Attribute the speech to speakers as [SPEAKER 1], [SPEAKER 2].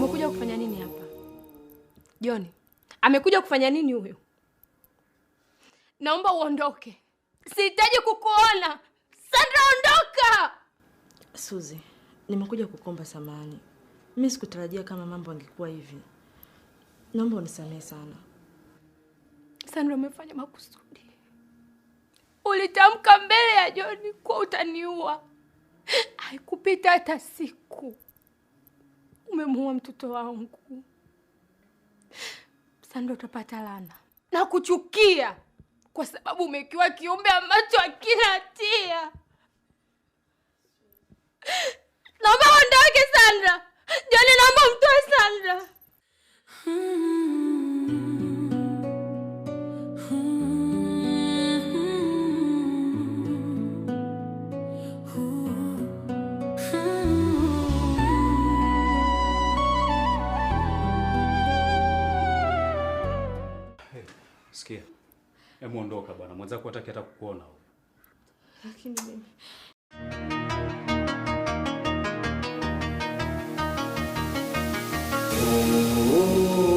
[SPEAKER 1] Umekuja kufanya nini hapa? John, amekuja kufanya nini huyo? Naomba uondoke. Sihitaji kukuona. Sandra, ondoka!
[SPEAKER 2] Suzi, nimekuja kukuomba samahani. Mimi sikutarajia kama mambo angekuwa hivi. Naomba unisamehe sana.
[SPEAKER 1] Sandra, umefanya makusudi. Ulitamka mbele ya John kwa utaniua. Haikupita hata siku. Umemuua mtoto wangu. Sandra, utapata laana. Na kuchukia kwa sababu umekiwa kiumbe ambacho hakina hatia. Naomba ondoke Sandra. John, naomba mtoe Sandra.
[SPEAKER 3] Sikia. Hebu ondoka bwana. Mwenzako hataki hata kukuona.
[SPEAKER 2] Lakini mimi
[SPEAKER 3] Oh